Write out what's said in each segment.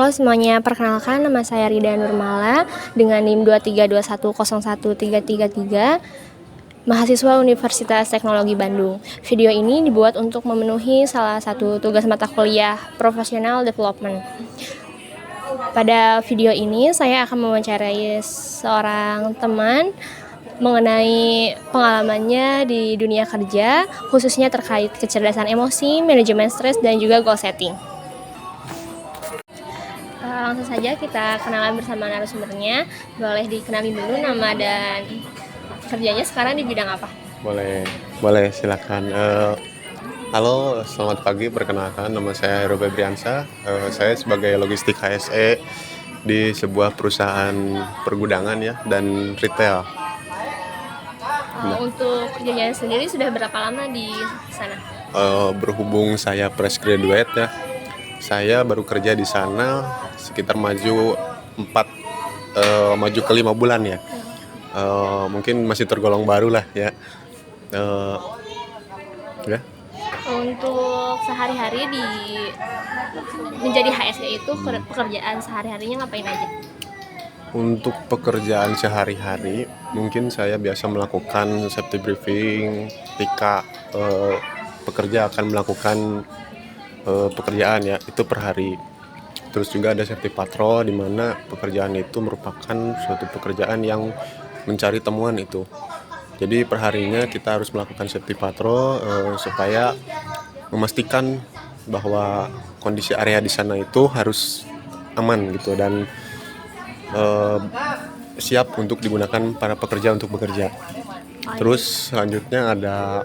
Halo semuanya, perkenalkan nama saya Rida Nurmala dengan NIM 2321013333, mahasiswa Universitas Teknologi Bandung. Video ini dibuat untuk memenuhi salah satu tugas mata kuliah Professional Development. Pada video ini saya akan mewawancarai seorang teman mengenai pengalamannya di dunia kerja, khususnya terkait kecerdasan emosi, manajemen stres, dan juga goal setting. Langsung saja kita kenalan bersama narasumbernya. Boleh dikenalin dulu nama dan kerjanya sekarang di bidang apa? Boleh silakan. Halo, selamat pagi. Perkenalkan, nama saya Heru Febriansyah. Saya sebagai logistik HSE di sebuah perusahaan pergudangan ya dan retail. Untuk kerjanya sendiri sudah berapa lama di sana? Berhubung saya fresh graduate ya, saya baru kerja di sana sekitar maju ke 5 bulan ya. Mungkin masih tergolong baru lah ya. Ya. Untuk sehari-hari menjadi HSE itu pekerjaan sehari-harinya ngapain aja? Untuk pekerjaan sehari-hari, mungkin saya biasa melakukan safety briefing ketika pekerja akan melakukan pekerjaan ya, itu per hari. Terus juga ada safety patrol, di mana pekerjaan itu merupakan suatu pekerjaan yang mencari temuan itu. Jadi perharinya kita harus melakukan safety patrol supaya memastikan bahwa kondisi area di sana itu harus aman gitu dan siap untuk digunakan para pekerja untuk bekerja. Terus selanjutnya ada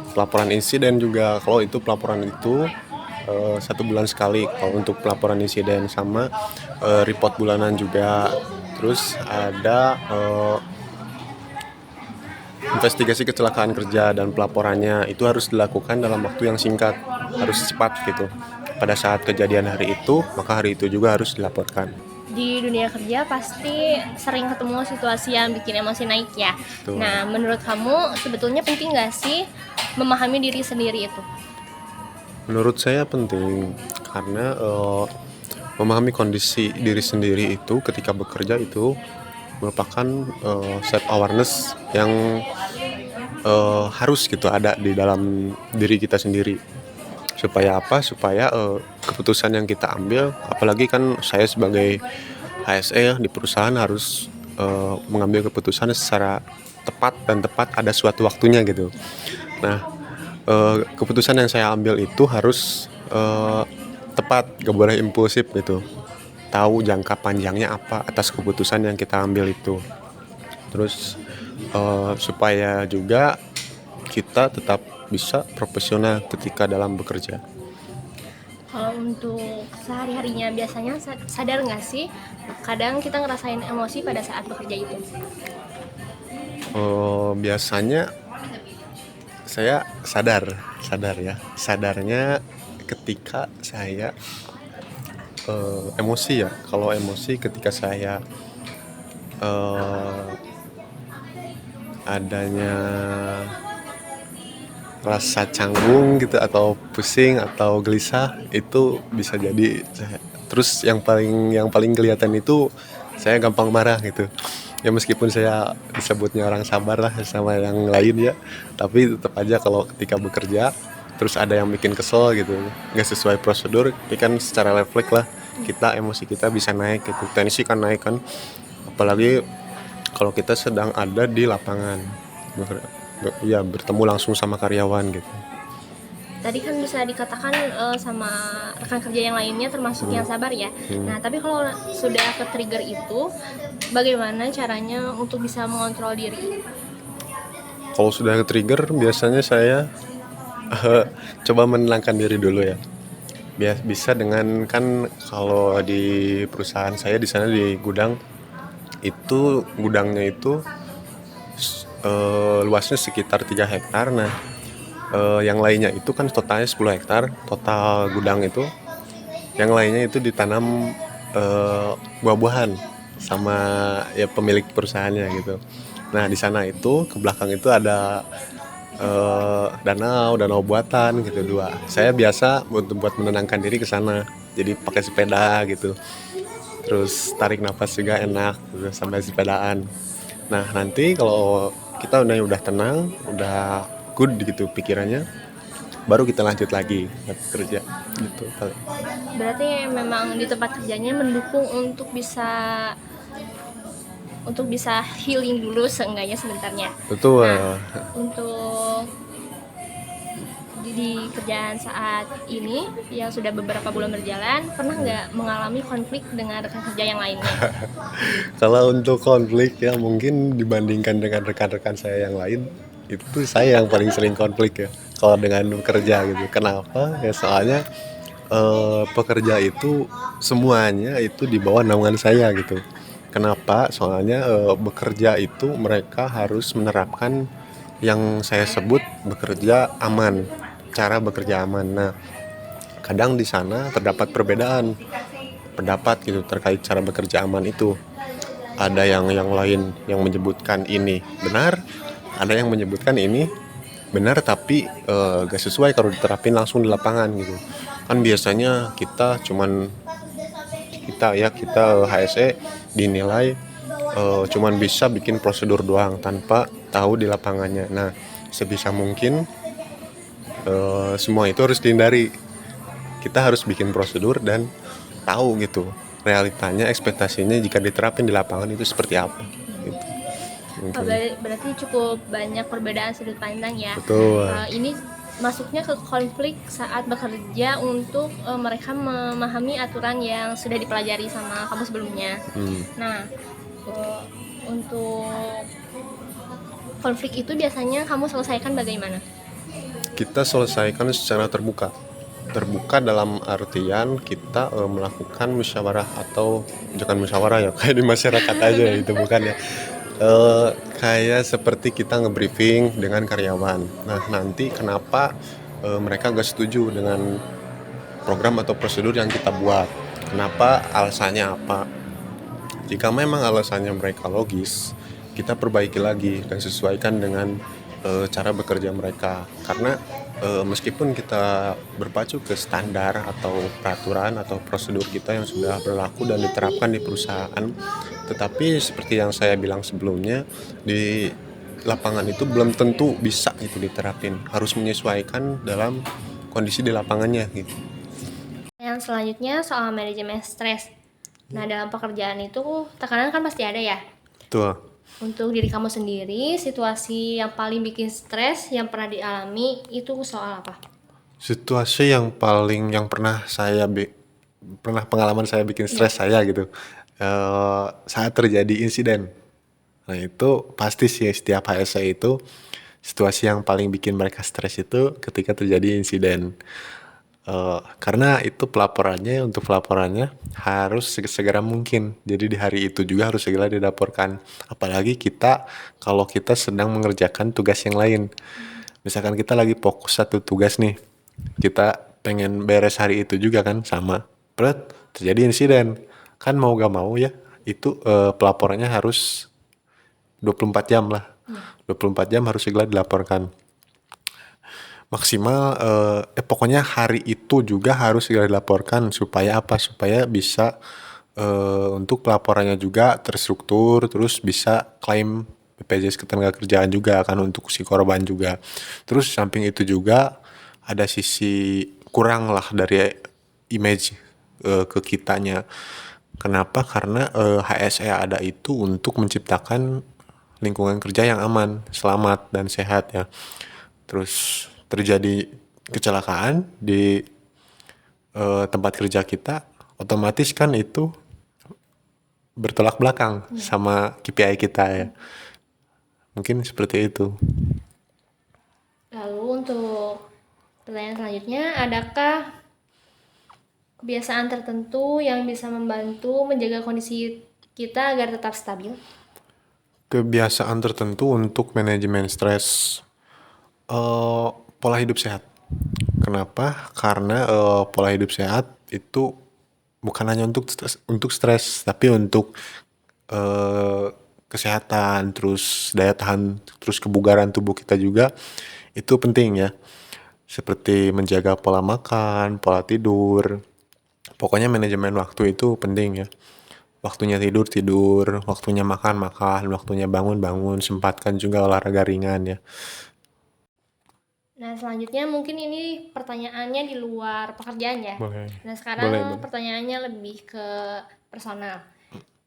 pelaporan insiden juga. Kalau itu pelaporan itu 1 bulan sekali kalau untuk pelaporan insiden, sama report bulanan juga. Terus ada investigasi kecelakaan kerja dan pelaporannya itu harus dilakukan dalam waktu yang singkat, harus cepat gitu. Pada saat kejadian hari itu, maka hari itu juga harus dilaporkan. Di dunia kerja pasti sering ketemu situasi yang bikin emosi naik ya. Betul. Nah, menurut kamu sebetulnya penting nggak sih memahami diri sendiri itu? Menurut saya penting karena memahami kondisi diri sendiri itu ketika bekerja itu merupakan self awareness yang harus gitu ada di dalam diri kita sendiri. Supaya apa? Supaya keputusan yang kita ambil, apalagi kan saya sebagai HSE ya, di perusahaan harus mengambil keputusan secara tepat dan tepat ada suatu waktunya gitu. Nah, keputusan yang saya ambil itu harus tepat, gak boleh impulsif gitu. Tahu jangka panjangnya apa atas keputusan yang kita ambil itu. Terus supaya juga kita tetap bisa profesional ketika dalam bekerja. Kalau untuk sehari-harinya biasanya sadar nggak sih kadang kita ngerasain emosi pada saat bekerja itu? Biasanya saya sadar ya. Sadarnya ketika saya emosi ya. Kalau emosi ketika saya adanya rasa canggung gitu atau pusing atau gelisah, itu bisa jadi. Terus yang paling kelihatan itu saya gampang marah gitu. Ya meskipun saya disebutnya orang sabar lah sama yang lain ya, tapi tetap aja kalau ketika bekerja terus ada yang bikin kesel gitu, nggak sesuai prosedur, ini kan secara refleks lah emosi kita bisa naik gitu, tensi kan naik kan, apalagi kalau kita sedang ada di lapangan ya, bertemu langsung sama karyawan gitu. Tadi kan bisa dikatakan sama rekan kerja yang lainnya termasuk yang sabar ya. Nah, tapi kalau sudah ke trigger itu, bagaimana caranya untuk bisa mengontrol diri? Kalau sudah ke-trigger biasanya saya coba menenangkan diri dulu ya. Bisa dengan, kan kalau di perusahaan saya di sana di gudang itu, gudangnya itu luasnya sekitar 3 hektar. Nah, yang lainnya itu kan totalnya 10 hektar total gudang itu. Yang lainnya itu ditanam buah-buahan sama ya pemilik perusahaannya gitu. Nah, di sana itu ke belakang itu ada danau buatan gitu dua. Saya biasa buat menenangkan diri ke sana. Jadi pakai sepeda gitu. Terus tarik nafas juga enak gitu, sampai sepedaan. Nah, nanti kalau kita udah tenang, udah good gitu pikirannya, baru kita lanjut lagi kerja gitu paling. Berarti memang di tempat kerjanya mendukung untuk bisa healing dulu seenggaknya sebentarnya. Betul. Nah, untuk di kerjaan saat ini yang sudah beberapa bulan berjalan, pernah nggak mengalami konflik dengan rekan kerja yang lainnya? Kalau untuk konflik ya mungkin dibandingkan dengan rekan-rekan saya yang lain, itu saya yang paling sering konflik ya. Kalau dengan bekerja gitu. Kenapa? Ya soalnya pekerja itu semuanya itu di bawah naungan saya gitu. Kenapa? Soalnya bekerja itu mereka harus menerapkan yang saya sebut bekerja aman, cara bekerja aman. Nah, kadang di sana terdapat perbedaan pendapat gitu terkait cara bekerja aman itu. Ada yang lain yang menyebutkan ini benar, ada yang menyebutkan ini benar tapi gak sesuai kalau diterapin langsung di lapangan gitu. Kan biasanya kita HSE dinilai cuman bisa bikin prosedur doang tanpa tahu di lapangannya. Nah, sebisa mungkin semua itu harus dihindari. Kita harus bikin prosedur dan tahu gitu realitanya, ekspektasinya jika diterapin di lapangan itu seperti apa gitu. Berarti cukup banyak perbedaan sudut pandang ya. Betul. Ini masuknya ke konflik saat bekerja untuk mereka memahami aturan yang sudah dipelajari sama kamu sebelumnya. Nah, untuk konflik itu biasanya kamu selesaikan bagaimana? Kita selesaikan secara terbuka dalam artian kita melakukan musyawarah, atau jangan musyawarah ya kayak di masyarakat aja itu bukan ya, kayak seperti kita nge-briefing dengan karyawan. Nah, nanti kenapa mereka gak setuju dengan program atau prosedur yang kita buat, kenapa, alasannya apa. Jika memang alasannya mereka logis, kita perbaiki lagi dan sesuaikan dengan cara bekerja mereka. Karena meskipun kita berpacu ke standar atau peraturan atau prosedur kita yang sudah berlaku dan diterapkan di perusahaan, tetapi seperti yang saya bilang sebelumnya, di lapangan itu belum tentu bisa itu diterapin. Harus menyesuaikan dalam kondisi di lapangannya gitu. Yang selanjutnya soal manajemen stres. Nah, dalam pekerjaan itu tekanan kan pasti ada ya. Tuh. Untuk diri kamu sendiri, situasi yang paling bikin stres yang pernah dialami itu soal apa? Situasi yang pernah pengalaman saya bikin stres saya gitu, saat terjadi insiden. Nah, itu pasti sih setiap HSE itu situasi yang paling bikin mereka stres itu ketika terjadi insiden. Karena itu untuk pelaporannya harus segera mungkin. Jadi di hari itu juga harus segera dilaporkan. Apalagi kalau kita sedang mengerjakan tugas yang lain. Misalkan kita lagi fokus satu tugas nih, kita pengen beres hari itu juga kan sama. Terjadi insiden. Kan mau gak mau ya, itu pelaporannya harus 24 jam lah. 24 jam harus segera dilaporkan. Maksimal pokoknya hari itu juga harus segera dilaporkan. Supaya apa? Supaya bisa untuk pelaporannya juga terstruktur, terus bisa klaim BPJS Ketenagakerjaan juga kan untuk si korban juga. Terus samping itu juga ada sisi kurang lah dari image ke kitanya. Kenapa? Karena HSE ada itu untuk menciptakan lingkungan kerja yang aman, selamat dan sehat ya. Terus terjadi kecelakaan di tempat kerja kita, otomatis kan itu bertolak belakang sama KPI kita ya. Mungkin seperti itu. Lalu untuk pertanyaan selanjutnya, adakah kebiasaan tertentu yang bisa membantu menjaga kondisi kita agar tetap stabil? Kebiasaan tertentu untuk manajemen stres, pola hidup sehat. Kenapa? Karena pola hidup sehat itu bukan hanya untuk stres, tapi untuk kesehatan, terus daya tahan, terus kebugaran tubuh kita juga itu penting ya. Seperti menjaga pola makan, pola tidur. Pokoknya manajemen waktu itu penting ya. Waktunya tidur tidur, waktunya makan makan, waktunya bangun bangun, sempatkan juga olahraga ringan ya. Nah, selanjutnya mungkin ini pertanyaannya di luar pekerjaan ya. Boleh. Nah, sekarang Boleh, boleh. pertanyaannya lebih ke personal.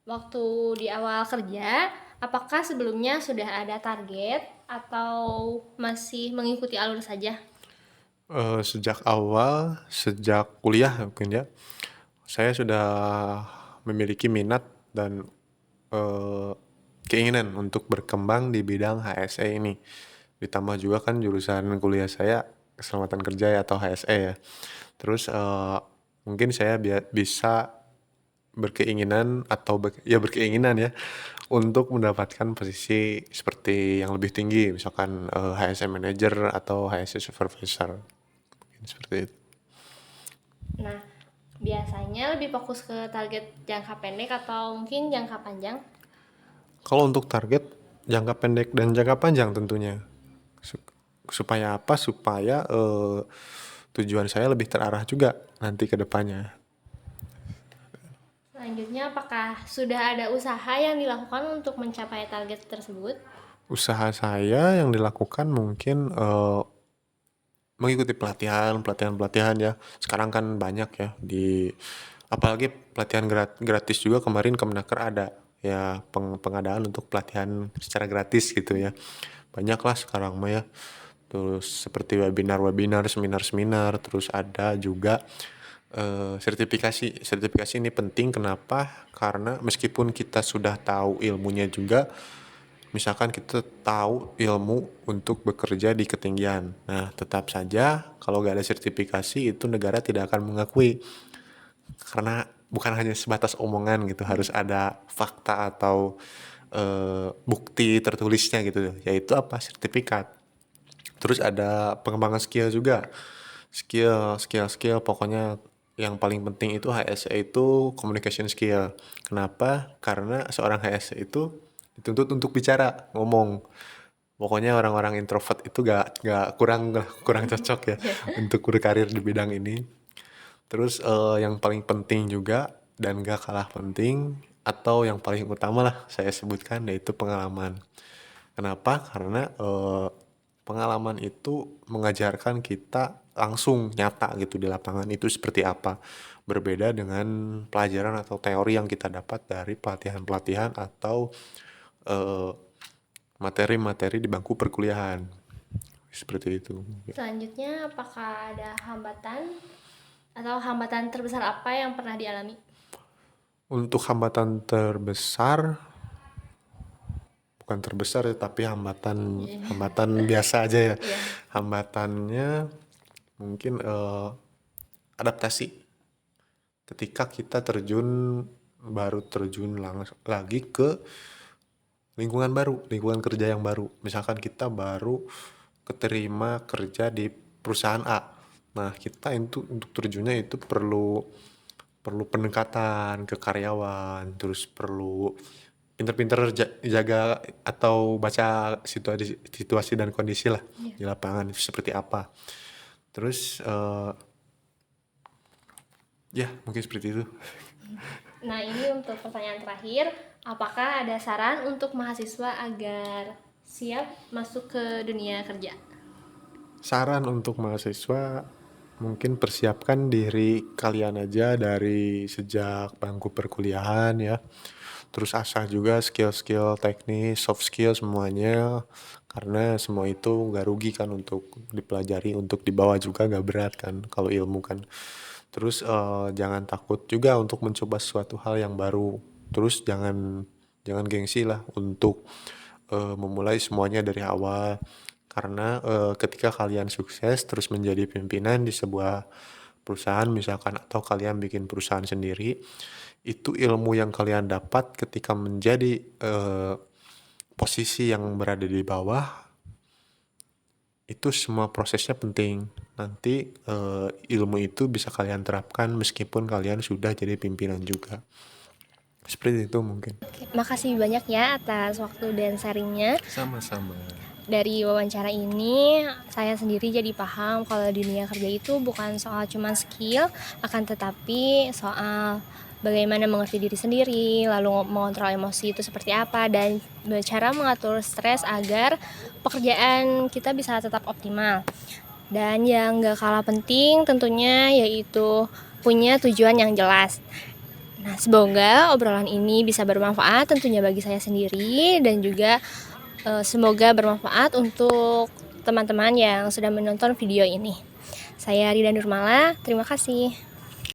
Waktu di awal kerja, apakah sebelumnya sudah ada target atau masih mengikuti alur saja? Sejak awal, sejak kuliah mungkin ya, saya sudah memiliki minat dan eh, keinginan untuk berkembang di bidang HSE ini. Ditambah juga kan jurusan kuliah saya keselamatan kerja ya, atau HSE ya. Terus mungkin saya bisa berkeinginan atau ya berkeinginan ya untuk mendapatkan posisi seperti yang lebih tinggi, misalkan HSE manager atau HSE supervisor. Mungkin seperti itu. Nah, biasanya lebih fokus ke target jangka pendek atau mungkin jangka panjang? Kalau untuk target jangka pendek dan jangka panjang tentunya. Supaya apa? Supaya tujuan saya lebih terarah juga nanti ke depannya. Selanjutnya, apakah sudah ada usaha yang dilakukan untuk mencapai target tersebut? Usaha saya yang dilakukan mungkin mengikuti pelatihan ya. Sekarang kan banyak ya, apalagi pelatihan gratis juga. Kemarin Kemenaker ada ya pengadaan untuk pelatihan secara gratis gitu ya. Banyak lah sekarang mah ya. Terus seperti webinar, seminar, terus ada juga sertifikasi. Sertifikasi ini penting, kenapa? Karena meskipun kita sudah tahu ilmunya juga, misalkan kita tahu ilmu untuk bekerja di ketinggian, nah tetap saja kalau nggak ada sertifikasi itu negara tidak akan mengakui, karena bukan hanya sebatas omongan gitu, harus ada fakta atau bukti tertulisnya gitu, yaitu apa? Sertifikat. Terus ada pengembangan skill juga. Skill pokoknya yang paling penting itu HSE itu communication skill. Kenapa? Karena seorang HSE itu dituntut untuk bicara, ngomong. Pokoknya orang-orang introvert itu gak kurang cocok ya untuk berkarir di bidang ini. Terus yang paling penting juga dan gak kalah penting atau yang paling utama lah saya sebutkan, yaitu pengalaman. Kenapa? Karena pengalaman itu mengajarkan kita langsung nyata gitu di lapangan itu seperti apa. Berbeda dengan pelajaran atau teori yang kita dapat dari pelatihan-pelatihan atau eh, materi-materi di bangku perkuliahan. Seperti itu. Selanjutnya, apakah ada hambatan atau hambatan terbesar apa yang pernah dialami? Untuk hambatan terbesar, bukan terbesar ya, tapi hambatan biasa aja ya. Iya. Hambatannya mungkin adaptasi. Ketika kita baru terjun lagi ke lingkungan kerja yang baru. Misalkan kita baru keterima kerja di perusahaan A. Nah, kita itu untuk terjunnya itu perlu pendekatan ke karyawan, terus perlu pinter-pinter jaga atau baca situasi dan kondisi lah di lapangan itu seperti apa. Terus ya mungkin seperti itu. Nah, ini untuk pertanyaan terakhir, apakah ada saran untuk mahasiswa agar siap masuk ke dunia kerja? Saran untuk mahasiswa, mungkin persiapkan diri kalian aja dari sejak bangku perkuliahan ya. Terus asah juga skill-skill teknis, soft skill semuanya. Karena semua itu gak rugi kan untuk dipelajari, untuk dibawa juga gak berat kan kalau ilmu kan. Terus jangan takut juga untuk mencoba sesuatu hal yang baru. Terus jangan gengsi lah untuk memulai semuanya dari awal. Karena ketika kalian sukses terus menjadi pimpinan di sebuah perusahaan misalkan, atau kalian bikin perusahaan sendiri, itu ilmu yang kalian dapat ketika menjadi posisi yang berada di bawah, itu semua prosesnya penting. Nanti ilmu itu bisa kalian terapkan meskipun kalian sudah jadi pimpinan juga. Seperti itu mungkin. Makasih banyak ya atas waktu dan sharingnya. Sama-sama. Dari wawancara ini, saya sendiri jadi paham kalau dunia kerja itu bukan soal cuma skill, akan tetapi soal bagaimana mengerti diri sendiri, lalu mengontrol emosi itu seperti apa, dan cara mengatur stres agar pekerjaan kita bisa tetap optimal. Dan yang gak kalah penting tentunya yaitu punya tujuan yang jelas. Nah, semoga obrolan ini bisa bermanfaat tentunya bagi saya sendiri dan juga semoga bermanfaat untuk teman-teman yang sudah menonton video ini. Saya Rida Nurmala, terima kasih.